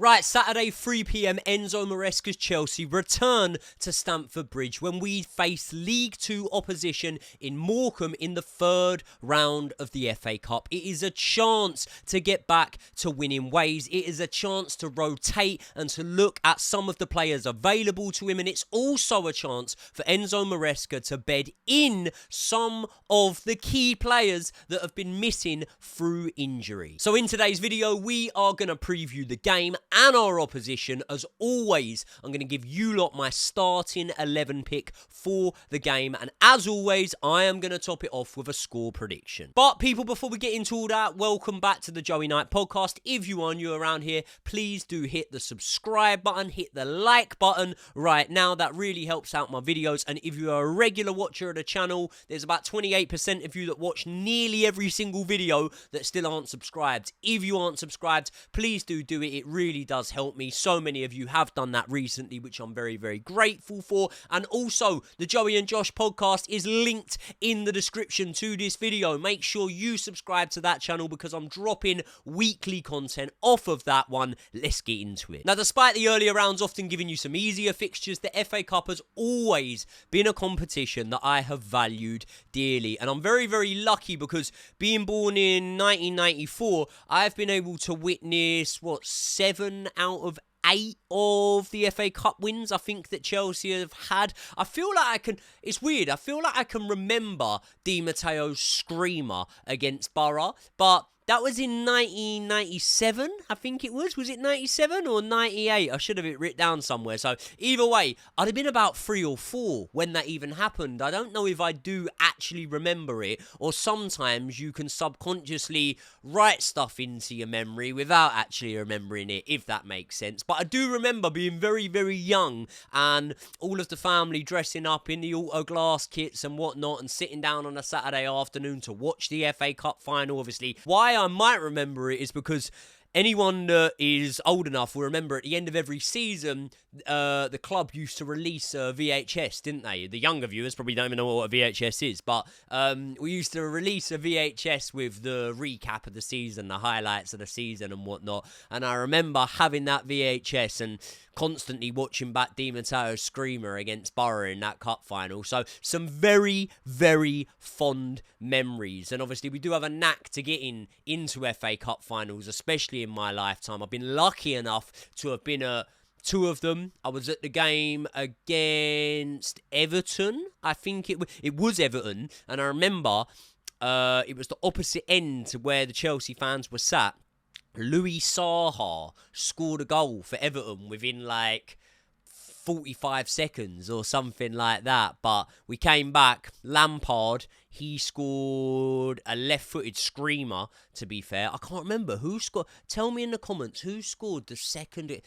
Right, Saturday, 3 p.m, Enzo Maresca's Chelsea return to Stamford Bridge when we face League 2 opposition in Morecambe in the third round of the FA Cup. It is a chance to get back to winning ways. It is a chance to rotate and to look at some of the players available to him. And it's also a chance for Enzo Maresca to bed in some of the key players that have been missing through injury. So in today's video, we are going to preview the game and our opposition. As always, I'm going to give you lot my starting 11 pick for the game, and as always, I am going to top it off with a score prediction. But people, before we get into all that, welcome back to the JOEYK podcast. If you are new around here, please do hit the subscribe button, hit the like button right now. That really helps out my videos. And if you are a regular watcher of the channel, there's about 28% of you that watch nearly every single video that still aren't subscribed. If you aren't subscribed, please do it. It really does help me. So many of you have done that recently, which I'm very, very grateful for. And also, the Joey and Josh podcast is linked in the description to this video. Make sure you subscribe to that channel because I'm dropping weekly content off of that one. Let's get into it. Now, despite the earlier rounds often giving you some easier fixtures, the FA Cup has always been a competition that I have valued dearly. And I'm very, very lucky because being born in 1994, I've been able to witness, 7 out of 8 of the FA Cup wins I think that Chelsea have had. I feel like I can, it's weird, I feel like I can remember Di Matteo's screamer against Borough, but that was in 1997, I think it was. Was it 97 or 98? I should have it written down somewhere. So either way, I'd have been about 3 or 4 when that even happened. I don't know if I do actually remember it, or sometimes you can subconsciously write stuff into your memory without actually remembering it, if that makes sense. But I do remember being very, very young and all of the family dressing up in the auto glass kits and whatnot and sitting down on a Saturday afternoon to watch the FA Cup final, obviously. Why I might remember it is because anyone that is old enough will remember at the end of every season, the club used to release a VHS, didn't they? The younger viewers probably don't even know what a VHS is, but we used to release a VHS with the recap of the season, the highlights of the season and whatnot. And I remember having that VHS and constantly watching back Di Matteo's screamer against Borough in that cup final. So some very, very fond memories. And obviously we do have a knack to getting into FA Cup finals, especially in my lifetime. I've been lucky enough to have been at 2 of them. I was at the game against Everton. I think it was Everton. And I remember it was the opposite end to where the Chelsea fans were sat. Louis Saha scored a goal for Everton within 45 seconds or something like that. But we came back. Lampard, he scored a left-footed screamer, to be fair. I can't remember who scored. Tell me in the comments who scored the second.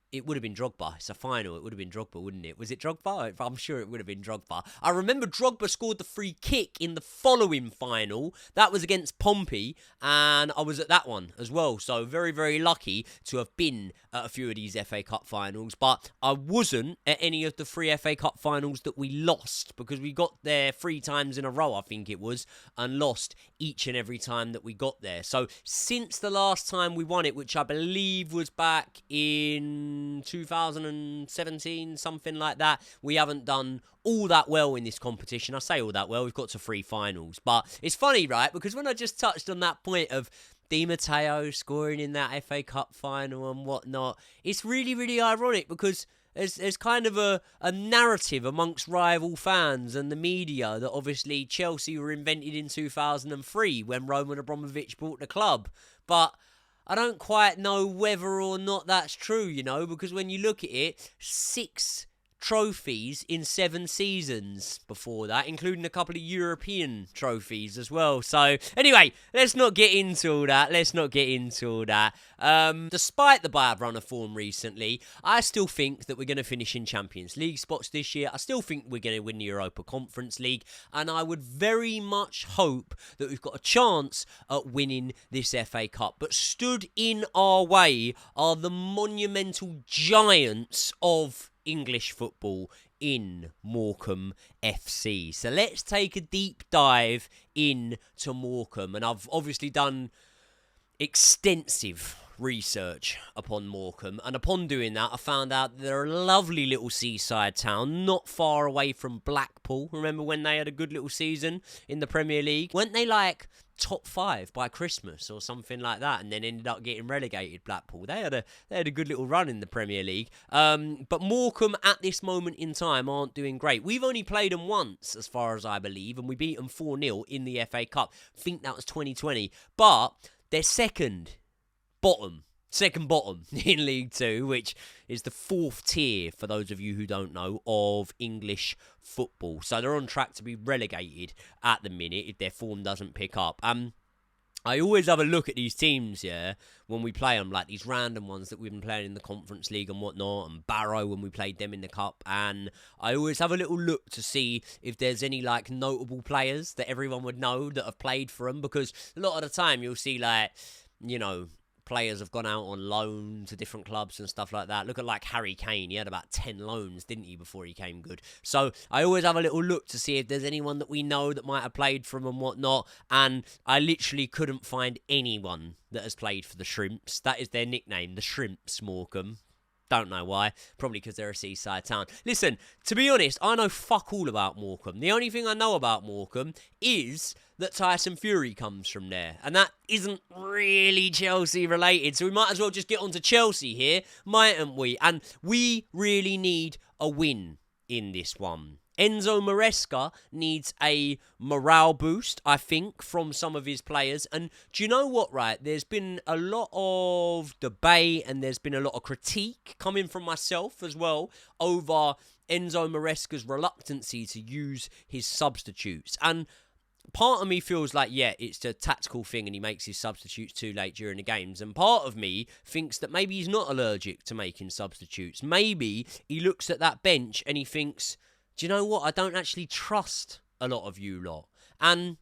It would have been Drogba. It's a final. It would have been Drogba, wouldn't it? Was it Drogba? I'm sure it would have been Drogba. I remember Drogba scored the free kick in the following final. That was against Pompey, and I was at that one as well. So very, very lucky to have been at a few of these FA Cup finals. But I wasn't at any of the 3 FA Cup finals that we lost, because we got there 3 times in a row, I think it was, and lost each and every time that we got there. So since the last time we won it, which I believe was back in 2017, something like that, we haven't done all that well in this competition. I say all that well, we've got to 3 finals. But it's funny, right? Because when I just touched on that point of Di Matteo scoring in that FA Cup final and whatnot, it's really, really ironic because there's kind of a narrative amongst rival fans and the media that obviously Chelsea were invented in 2003 when Roman Abramovich bought the club. But I don't quite know whether or not that's true, you know, because when you look at it, 6 trophies in 7 seasons before that, including a couple of European trophies as well. So anyway, let's not get into all that. Despite the bad run of form recently, I still think that we're going to finish in Champions League spots this year. I still think we're going to win the Europa Conference League, and I would very much hope that we've got a chance at winning this FA Cup. But stood in our way are the monumental giants of English football in Morecambe FC. So let's take a deep dive into Morecambe. And I've obviously done extensive research upon Morecambe, and upon doing that, I found out they're a lovely little seaside town, not far away from Blackpool. Remember when they had a good little season in the Premier League? Weren't they like top 5 by Christmas or something like that, and then ended up getting relegated? Blackpool, they had a good little run in the Premier League, but Morecambe at this moment in time aren't doing great. We've only played them once, as far as I believe, and we beat them 4-0 in the FA Cup. I think that was 2020, but they're second bottom in League 2, which is the 4th tier, for those of you who don't know, of English football. So they're on track to be relegated at the minute if their form doesn't pick up. I always have a look at these teams, yeah, when we play them, like these random ones that we've been playing in the Conference League and whatnot, and Barrow when we played them in the Cup, and I always have a little look to see if there's any, like, notable players that everyone would know that have played for them, because a lot of the time you'll see, like, you know, players have gone out on loan to different clubs and stuff like that. Look at like Harry Kane. He had about 10 loans, didn't he, before he came good. So I always have a little look to see if there's anyone that we know that might have played for them and whatnot. And I literally couldn't find anyone that has played for the Shrimps. That is their nickname, the Shrimps, Morecambe. Don't know why. Probably because they're a seaside town. Listen, to be honest, I know fuck all about Morecambe. The only thing I know about Morecambe is that Tyson Fury comes from there. And that isn't really Chelsea related. So we might as well just get on to Chelsea here, mightn't we? And we really need a win in this one. Enzo Maresca needs a morale boost, I think, from some of his players. And do you know what, right? There's been a lot of debate and there's been a lot of critique coming from myself as well over Enzo Maresca's reluctancy to use his substitutes. And part of me feels like, yeah, it's a tactical thing and he makes his substitutes too late during the games. And part of me thinks that maybe he's not allergic to making substitutes. Maybe he looks at that bench and he thinks, do you know what? I don't actually trust a lot of you lot. And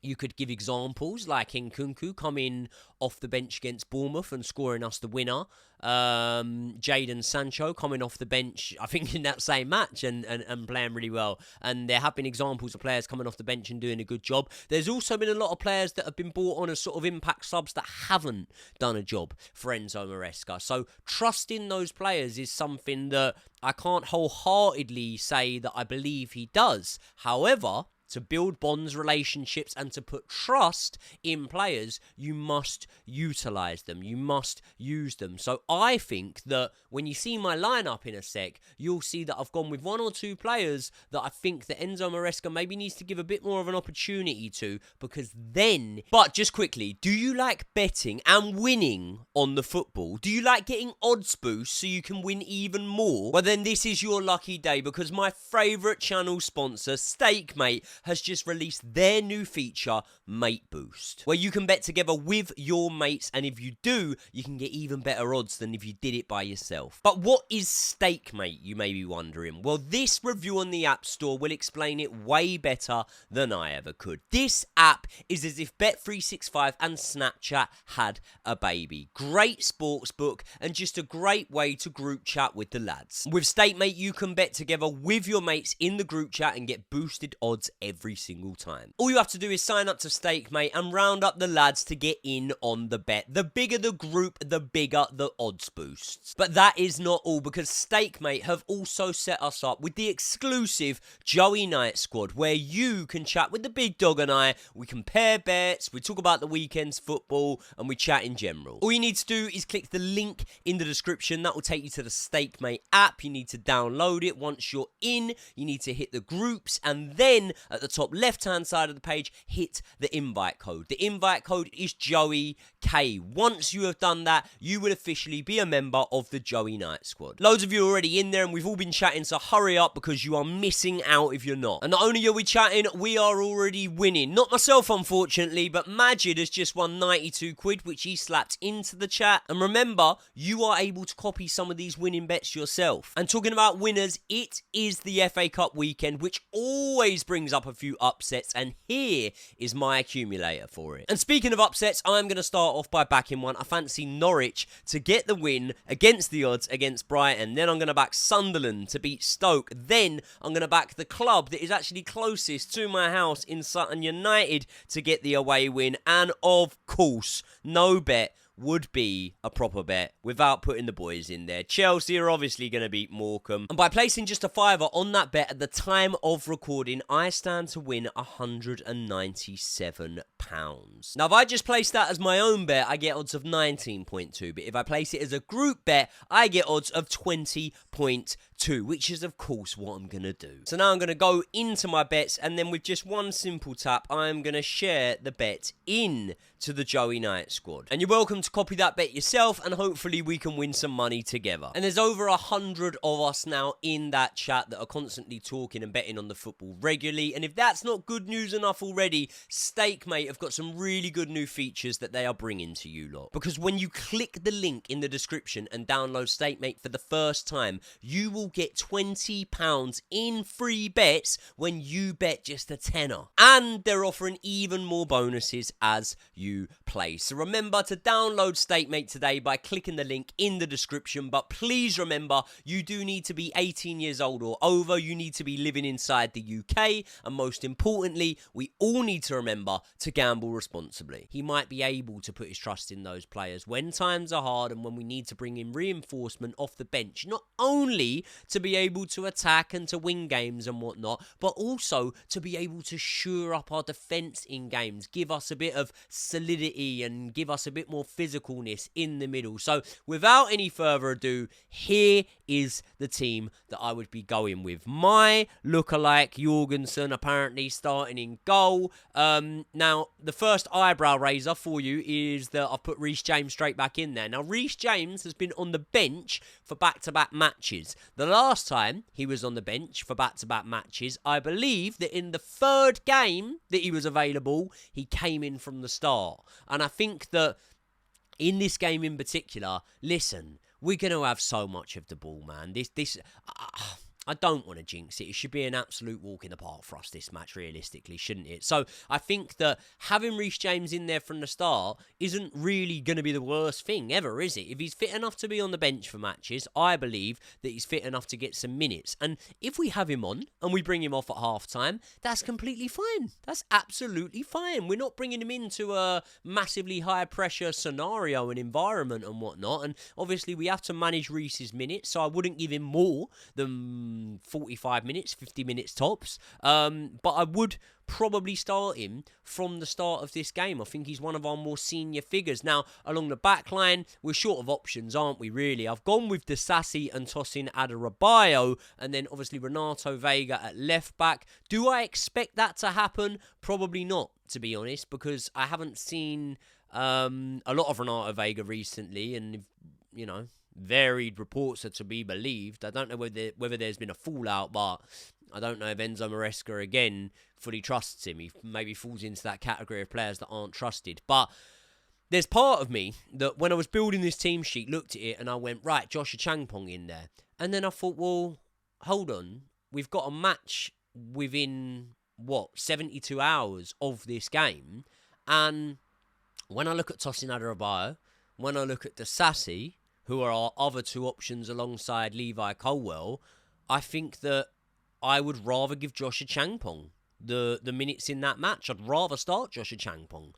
you could give examples like Nkunku coming off the bench against Bournemouth and scoring us the winner. Jadon Sancho coming off the bench, I think, in that same match and playing really well. And there have been examples of players coming off the bench and doing a good job. There's also been a lot of players that have been brought on as sort of impact subs that haven't done a job for Enzo Maresca. So trusting those players is something that I can't wholeheartedly say that I believe he does. However, to build bonds, relationships, and to put trust in players, you must utilise them. You must use them. So I think that when you see my lineup in a sec, you'll see that I've gone with 1 or 2 players that I think that Enzo Maresca maybe needs to give a bit more of an opportunity to, because then... But just quickly, do you like betting and winning on the football? Do you like getting odds boosts so you can win even more? Well, then this is your lucky day, because my favourite channel sponsor, Stakemate, has just released their new feature, Mate Boost, where you can bet together with your mates, and if you do, you can get even better odds than if you did it by yourself. But what is Stakemate, you may be wondering? Well, this review on the App Store will explain it way better than I ever could. This app is as if Bet365 and Snapchat had a baby. Great sportsbook and just a great way to group chat with the lads. With Stakemate, you can bet together with your mates in the group chat and get boosted odds every single time. All you have to do is sign up to Stakemate and round up the lads to get in on the bet. The bigger the group, the bigger the odds boosts. But that is not all, because Stakemate have also set us up with the exclusive Joey Night Squad, where you can chat with the big dog and I. We compare bets, we talk about the weekend's football, and we chat in general. All you need to do is click the link in the description. That will take you to the Stakemate app. You need to download it. Once you're in, you need to hit the groups, and then at the top left-hand side of the page, hit the invite code. The invite code is JOEYK. Once you have done that, you will officially be a member of the Joey Night Squad. Loads of you are already in there, and we've all been chatting, so hurry up, because you are missing out if you're not. And not only are we chatting, we are already winning. Not myself, unfortunately, but Majid has just won 92 quid, which he slapped into the chat. And remember, you are able to copy some of these winning bets yourself. And talking about winners, it is the FA Cup weekend, which always brings up a few upsets, and here is my accumulator for it. And speaking of upsets, I'm going to start off by backing one. I fancy Norwich to get the win against the odds against Brighton. Then I'm going to back Sunderland to beat Stoke. Then I'm going to back the club that is actually closest to my house in Sutton United to get the away win. And of course, no bet would be a proper bet without putting the boys in there. Chelsea are obviously going to beat Morecambe. And by placing just a fiver on that bet at the time of recording, I stand to win £197. Now, if I just place that as my own bet, I get odds of 19.2. But if I place it as a group bet, I get odds of 20.2, which is, of course, what I'm going to do. So now I'm going to go into my bets, and then with just one simple tap, I'm going to share the bet in to the Joey Knight squad. And you're welcome to copy that bet yourself, and hopefully we can win some money together. And there's over 100 of us now in that chat that are constantly talking and betting on the football regularly. And if that's not good news enough already, Stakemate have got some really good new features that they are bringing to you lot. Because when you click the link in the description and download Stakemate for the first time, you will get £20 in free bets when you bet just a tenner. And they're offering even more bonuses as you play. So remember to download Stakemate today by clicking the link in the description. But please remember, you do need to be 18 years old or over. You need to be living inside the UK. And most importantly, we all need to remember to gamble responsibly. He might be able to put his trust in those players when times are hard and when we need to bring in reinforcement off the bench, not only to be able to attack and to win games and whatnot, but also to be able to shore up our defence in games, give us a bit of solidity and give us a bit more physicalness in the middle. So without any further ado, here is the team that I would be going with. My lookalike Jorgensen apparently starting in goal. Now, the first eyebrow raiser for you is that I've put Reece James straight back in there. Now, Reece James has been on the bench for back-to-back matches. The last time he was on the bench for back-to-back matches, I believe that in the third game that he was available, he came in from the start. And I think that in this game in particular, listen, we're going to have so much of the ball, man. I don't want to jinx it. It should be an absolute walk in the park for us, this match, realistically, shouldn't it? So I think that having Reece James in there from the start isn't really going to be the worst thing ever, is it? If he's fit enough to be on the bench for matches, I believe that he's fit enough to get some minutes. And if we have him on and we bring him off at half-time, that's completely fine. That's absolutely fine. We're not bringing him into a massively high-pressure scenario and environment and whatnot. And obviously, we have to manage Reece's minutes, so I wouldn't give him more than 45 minutes, 50 minutes tops. But I would probably start him from the start of this game. I think he's one of our more senior figures. Now, along the back line, we're short of options, aren't we, really? I've gone with Disasi and Tosin Adarabioyo, and then obviously Renato Vega at left back. Do I expect that to happen? Probably not, to be honest, because I haven't seen a lot of Renato Vega recently, and, you know, varied reports are to be believed. I don't know whether there's been a fallout, but I don't know if Enzo Maresca again fully trusts him. He maybe falls into that category of players that aren't trusted. But there's part of me that when I was building this team sheet, looked at it and I went, right, Joshua Changpong in there. And then I thought, well, hold on. We've got a match within, 72 hours of this game. And when I look at Tosin Adarabioyo, when I look at Disasi, who are our other two options alongside Levi Colwell, I think that I would rather give Joshua Changpong the minutes in that match. I'd rather start Joshua Changpong.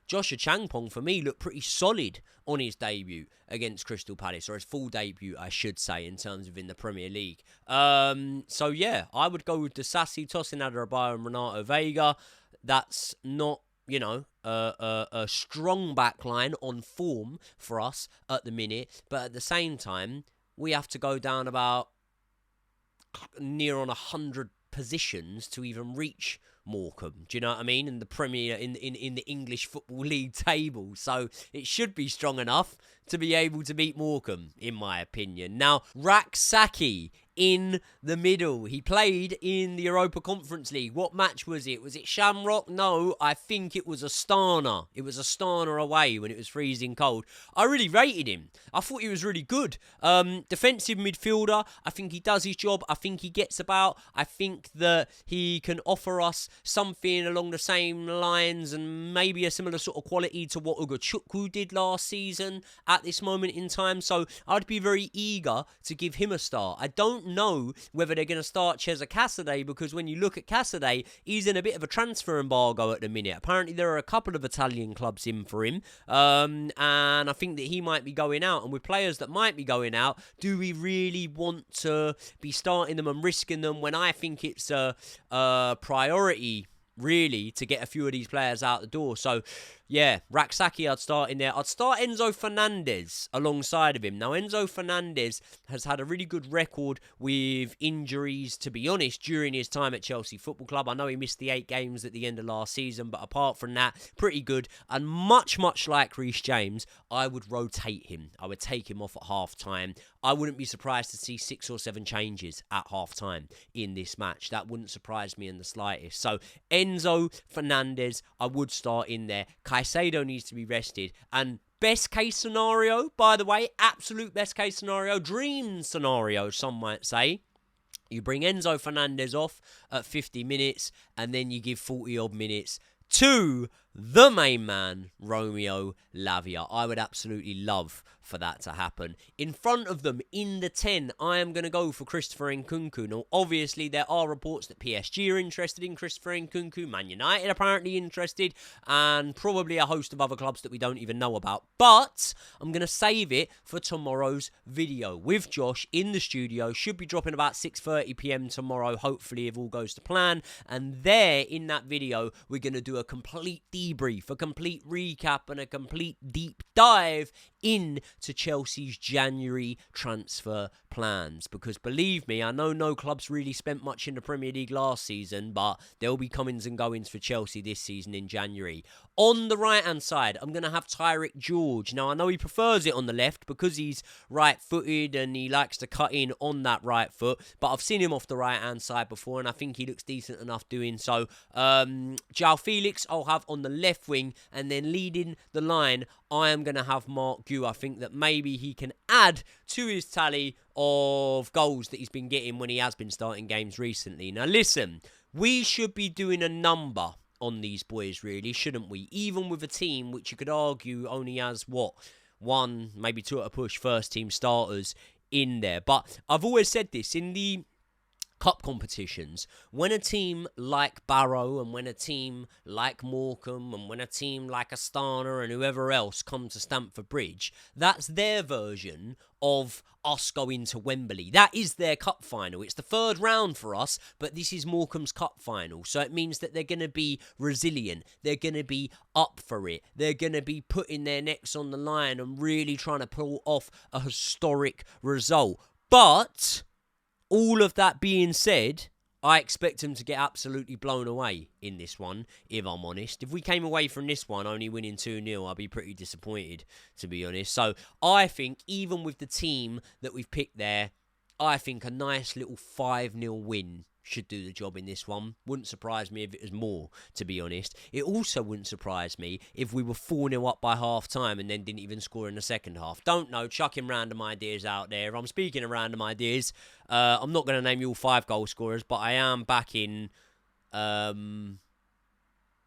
Joshua Changpong, for me, looked pretty solid on his debut against Crystal Palace, or his full debut, I should say, in terms of in the Premier League. So, yeah, I would go with Disasi, Tosin Adarabioyo and Renato Vega. That's not, you know, a strong backline on form for us at the minute. But at the same time, we have to go down about near on 100 positions to even reach Morecambe. Do you know what I mean? In the Premier, in the English Football League table. So it should be strong enough to be able to beat Morecambe, in my opinion. Now, Raksaki in the middle. He played in the Europa Conference League. What match was it? Was it Shamrock? No, I think it was Astana. It was Astana away when it was freezing cold. I really rated him. I thought he was really good. Defensive midfielder. I think he does his job. I think he gets about. I think that he can offer us something along the same lines and maybe a similar sort of quality to what Ugachukwu did last season at this moment in time. So I'd be very eager to give him a start. I don't don't know whether they're going to start Cesar Casadei, because when you look at Casadei, he's in a bit of a transfer embargo at the minute. Apparently, there are a couple of Italian clubs in for him, and I think that he might be going out. And with players that might be going out, do we really want to be starting them and risking them when I think it's a priority, really, to get a few of these players out the door? So, yeah, Raksaki I'd start in there. I'd start Enzo Fernandez alongside of him. Now, Enzo Fernandez has had a really good record with injuries, to be honest, during his time at Chelsea Football Club. I know he missed the 8 games at the end of last season, but apart from that, pretty good. And much like Reece James, I would rotate him. I would take him off at half-time. I wouldn't be surprised to see 6 or 7 changes at half-time in this match. That wouldn't surprise me in the slightest. So, Enzo Fernandez, I would start in there. Caicedo needs to be rested. And best case scenario, by the way, absolute best case scenario, dream scenario, some might say, you bring Enzo Fernandez off at 50 minutes and then you give 40-odd minutes to the main man, Romeo Lavia. I would absolutely love for that to happen. In front of them, in the 10, I am going to go for Christopher Nkunku. Now, obviously, there are reports that PSG are interested in Christopher Nkunku, Man United apparently interested, and probably a host of other clubs that we don't even know about. But I'm going to save it for tomorrow's video with Josh in the studio. Should be dropping about 6:30 p.m. tomorrow, hopefully, if all goes to plan. And there, in that video, we're going to do a complete debrief, a complete recap, and a complete deep dive into Chelsea's January transfer plans. Because believe me, I know no clubs really spent much in the Premier League last season, but there'll be comings and goings for Chelsea this season in January. On the right-hand side, I'm going to have Tyrick George. Now, I know he prefers it on the left because he's right-footed and he likes to cut in on that right foot, but I've seen him off the right-hand side before, and I think he looks decent enough doing so. João Felix I'll have on the left wing, and then leading the line, I am going to have Mark Gu. I think that maybe he can add to his tally of goals that he's been getting when he has been starting games recently. Now, listen, we should be doing a number on these boys, really, shouldn't we? Even with a team which you could argue only has, one, maybe 2 at a push first-team starters in there. But I've always said this, in the cup competitions, when a team like Barrow and when a team like Morecambe and when a team like Astana and whoever else come to Stamford Bridge, that's their version of us going to Wembley. That is their cup final. It's the 3rd round for us, but this is Morecambe's cup final. So it means that they're going to be resilient. They're going to be up for it. They're going to be putting their necks on the line and really trying to pull off a historic result. But all of that being said, I expect them to get absolutely blown away in this one, if I'm honest. If we came away from this one only winning 2-0, I'd be pretty disappointed, to be honest. So I think, even with the team that we've picked there, I think a nice little 5-0 win should do the job in this one. Wouldn't surprise me if it was more, to be honest. It also wouldn't surprise me if we were 4-0 up by half-time and then didn't even score in the second half. Don't know, chucking random ideas out there. If I'm speaking of random ideas, I'm not going to name you all 5 goal scorers, but I am backing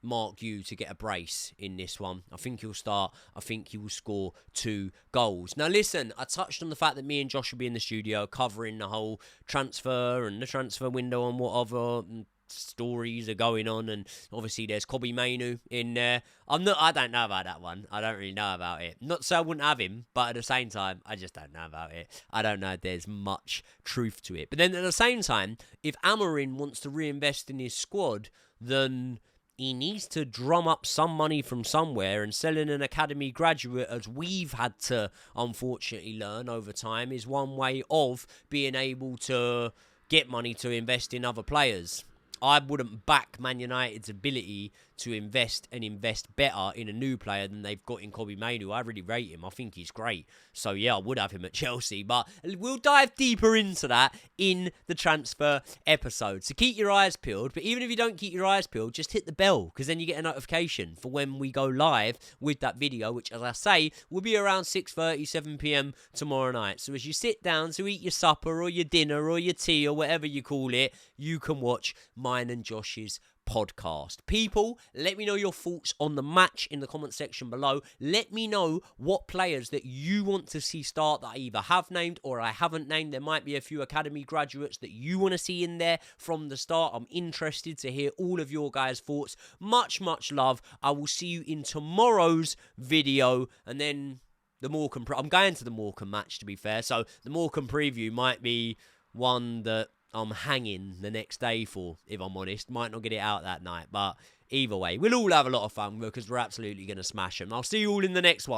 Mark Gu to get a brace in this one. I think he'll start. I think he will score 2 goals. Now, listen, I touched on the fact that me and Josh will be in the studio covering the whole transfer and the transfer window and what other stories are going on. And obviously, there's Kobbie Mainoo in there. I don't know about that one. I don't really know about it. Not so I wouldn't have him, but at the same time, I just don't know about it. I don't know if there's much truth to it. But then at the same time, if Amorim wants to reinvest in his squad, then he needs to drum up some money from somewhere, and selling an academy graduate, as we've had to unfortunately learn over time, is one way of being able to get money to invest in other players. I wouldn't back Man United's ability to invest better in a new player than they've got in Kobbie Mainoo. I really rate him. I think he's great. So, yeah, I would have him at Chelsea. But we'll dive deeper into that in the transfer episode. So keep your eyes peeled. But even if you don't keep your eyes peeled, just hit the bell, because then you get a notification for when we go live with that video, which, as I say, will be around 6:30, 7 p.m. tomorrow night. So as you sit down to eat your supper or your dinner or your tea or whatever you call it, you can watch mine and Josh's podcast. People, let me know your thoughts on the match in the comment section below. Let me know what players that you want to see start that I either have named or I haven't named. There might be a few academy graduates that you want to see in there from the start. I'm interested to hear all of your guys' thoughts. Much love. I will see you in tomorrow's video, and then the Morecambe. I'm going to the Morecambe match, to be fair, so the Morecambe preview might be one that I'm hanging the next day for, if I'm honest. Might not get it out that night, but either way, we'll all have a lot of fun because we're absolutely going to smash them. I'll see you all in the next one.